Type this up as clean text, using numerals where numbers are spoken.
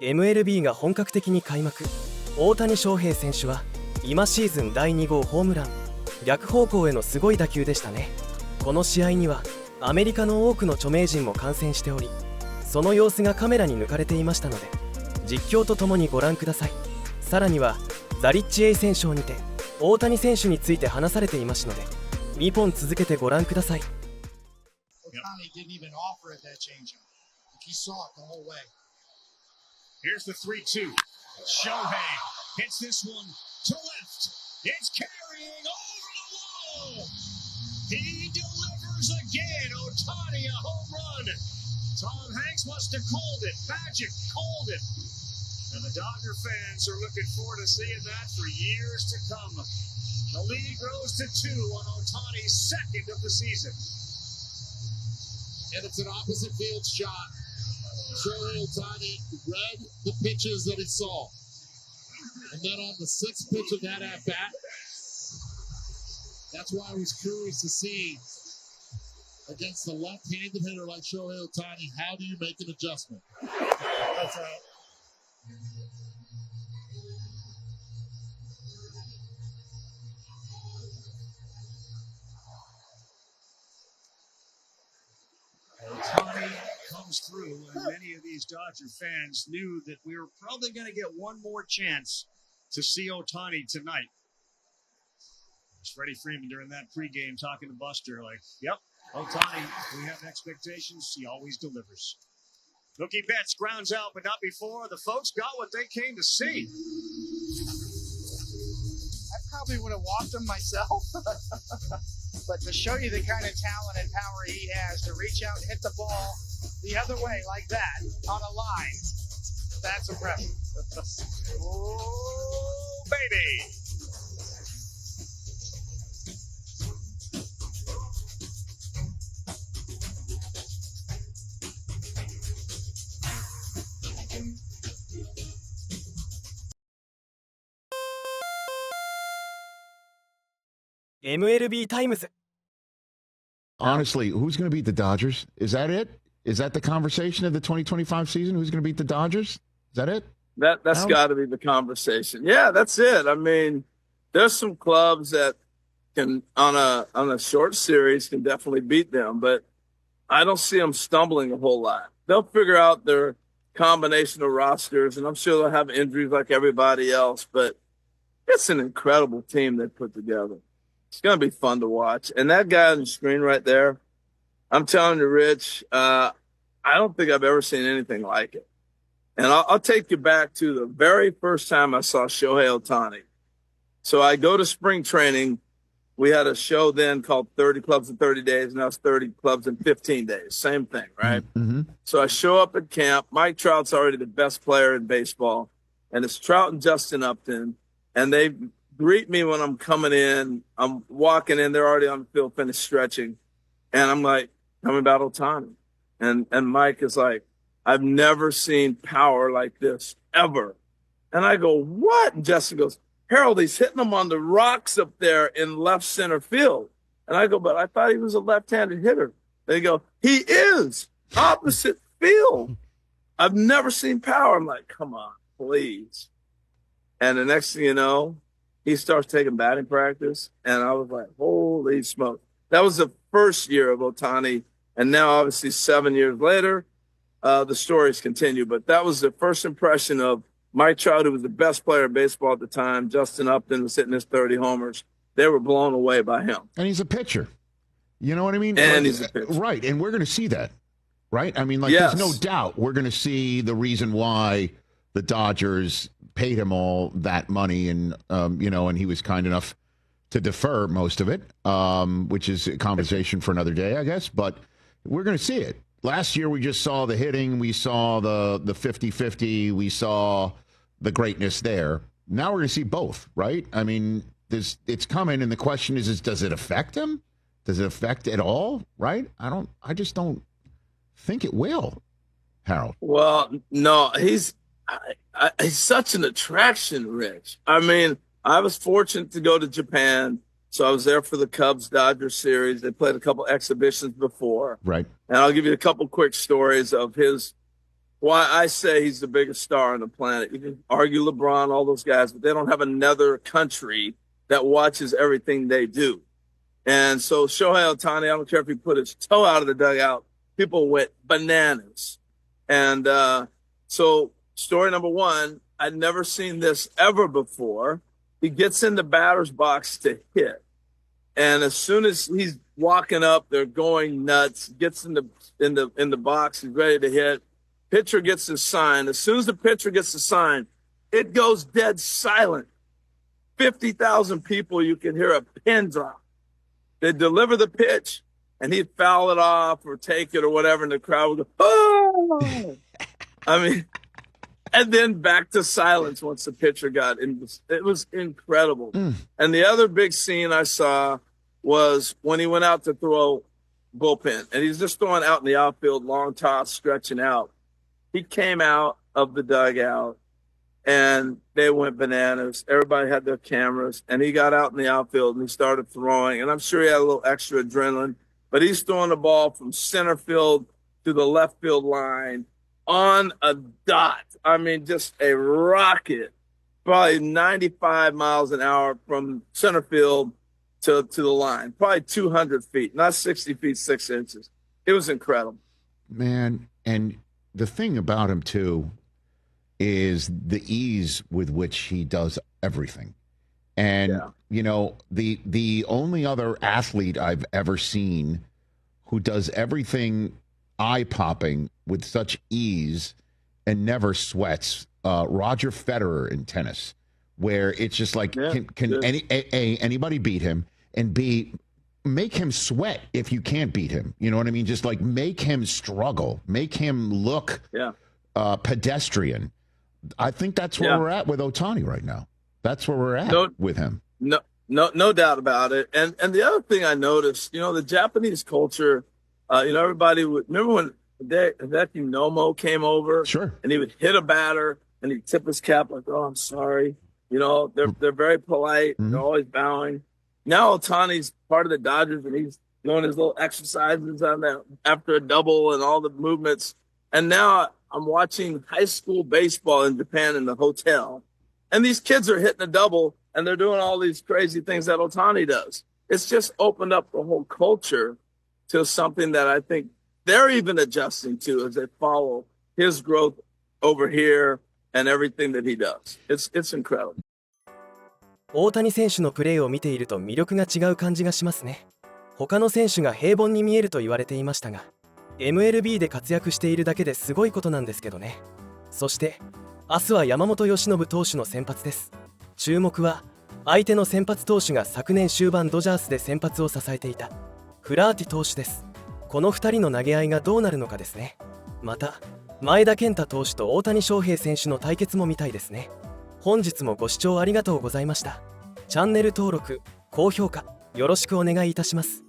MLB が本格的に開幕。大谷翔平選手は今シーズン第2号ホームラン、逆方向へのすごい打球でしたね。この試合にはアメリカの多くの著名人も観戦しており、その様子がカメラに抜かれていましたので、実況とともにご覧ください。さらにはザリッチ A 選手にて大谷選手について話されていましたので、2本続けてご覧ください。Here's the 3-2. Shohei hits this one to left. It's carrying over the wall. He delivers again. Ohtani a home run. Tom Hanks must have called it. Magic called it. And the Dodger fans are looking forward to seeing that for years to come. The lead grows to 2 on Ohtani's second of the season. And it's an opposite field shot. Shohei Ohtani read the pitches that he saw. And then on the 6th pitch of that at-bat, that's why I was curious to see against a left-handed hitter like Shohei Ohtani, how do you make an adjustment? That's right. Ohtani comes through, and many of these Dodger fans knew that we were probably going to get one more chance to see Ohtani tonight. It's Freddie Freeman during that pregame talking to Buster like, yep, Ohtani, we have expectations. He always delivers. Mookie Betts grounds out, but not before. The folks got what they came to see. I probably would have walked him myself. But to show you the kind of talent and power he has to reach out and hit the ball the other way like that on a line, that's impressive. Oh, baby. MLB タイムズ。 Honestly, who's going to beat the Dodgers? Is that it? Is that the conversation of the 2025 season? Who's going to beat the Dodgers? Is that it? That's got to be the conversation. Yeah, that's it. I mean, there's some clubs that can on a short series can definitely beat them, but I don't see them stumbling a whole lot. They'll figure out their combination of rosters, and I'm sure they'll have injuries like everybody else, but it's an incredible team they put together. It's going to be fun to watch. And that guy on the screen right there, I'm telling you, Rich, I don't think I've ever seen anything like it. And I'll take you back to the very first time I saw Shohei Ohtani. So I go to spring training. We had a show then called 30 Clubs in 30 Days. Now it's 30 Clubs in 15 days. Same thing, right? Mm-hmm. So I show up at camp. Mike Trout's already the best player in baseball. And it's Trout and Justin Upton. And they greet me when I'm coming in. I'm walking in. They're already on the field, finished stretching. And I'm like, tell me about Ohtani. And Mike is like, I've never seen power like this ever. And I go, what? And Justin goes, Harold, he's hitting them on the rocks up there in left center field. And I go, but I thought he was a left-handed hitter. They go, he is opposite field. I've never seen power. I'm like, come on, please. And the next thing you know, he starts taking batting practice. And I was like, holy smoke. That was the first year of Ohtani. And now, obviously, 7 years later, the stories continue. But that was the first impression of Mike Trout, who was the best player in baseball at the time. Justin Upton was hitting his 30 homers. They were blown away by him. And he's a pitcher. You know what I mean? And he's a pitcher. Right. And we're going to see that, right? I mean, like, Yes. There's no doubt we're going to see the reason why the Dodgers paid him all that money. And, and he was kind enough to defer most of it, which is a conversation for another day, I guess. But we're going to see it. Last year, we just saw the hitting. We saw the 50-50. We saw the greatness there. Now we're going to see both, right? I mean, it's coming, and the question is does it affect him? Does it affect at all, right? I just don't think it will, Harold. Well, no, he's such an attraction, Rich. I mean, I was fortunate to go to Japan. So I was there for the Cubs-Dodgers series. They played a couple exhibitions before. Right. And I'll give you a couple quick stories of his why I say he's the biggest star on the planet. You can argue LeBron, all those guys, but they don't have another country that watches everything they do. And so Shohei Ohtani, I don't care if he put his toe out of the dugout, people went bananas. And so story number one, I'd never seen this ever before. He gets in the batter's box to hit. And as soon as he's walking up, they're going nuts, gets in the box, he's ready to hit. Pitcher gets his sign. As soon as the pitcher gets the sign, it goes dead silent. 50,000 people, you can hear a pin drop. They deliver the pitch, and he'd foul it off or take it or whatever, and the crowd would go, oh! I mean, and then back to silence once the pitcher got in. It was incredible. And the other big scene I saw was when he went out to throw bullpen, and he's just throwing out in the outfield, long toss, stretching out. He came out of the dugout, and they went bananas. Everybody had their cameras, and he got out in the outfield, and he started throwing. And I'm sure he had a little extra adrenaline, but he's throwing the ball from center field to the left field line on a dot. I mean, just a rocket, probably 95 miles an hour from center field to the line, probably 200 feet, not 60 feet, 6 inches. It was incredible. Man, and the thing about him, too, is the ease with which he does everything. And, you know, the only other athlete I've ever seen who does everything eye-popping with such ease and never sweats, Roger Federer in tennis, where it's just like, can anybody beat him? And B, make him sweat if you can't beat him. You know what I mean? Just like make him struggle, make him look pedestrian. I think that's where we're at with Ohtani right now. That's where we're at with him. No doubt about it. And the other thing I noticed, you know, the Japanese culture, you know, everybody would remember when Hideki Nomo came over, and he would hit a batter and he'd tip his cap like, "Oh, I'm sorry." You know, they're very polite. They're always bowing. Now Ohtani's part of the Dodgers, and he's doing his little exercises on that after a double and all the movements. And now I'm watching high school baseball in Japan in the hotel, and these kids are hitting a double, and they're doing all these crazy things that Ohtani does. It's just opened up the whole culture to something that I think they're even adjusting to as they follow his growth over here and everything that he does. It's incredible. 大谷選手のプレーを見ていると魅力が違う感じがしますね。他の選手が平凡に見えると言われていましたが、MLB で活躍しているだけですごいことなんですけどね。そして明日は山本由伸投手の先発です。注目は相手の先発投手が昨年終盤ドジャースで先発を支えていたフラーティ投手です。この2人の投げ合いがどうなるのかですね。また前田健太投手と大谷翔平選手の対決も見たいですね。本日もご視聴ありがとうございました。チャンネル登録、高評価よろしくお願いいたします。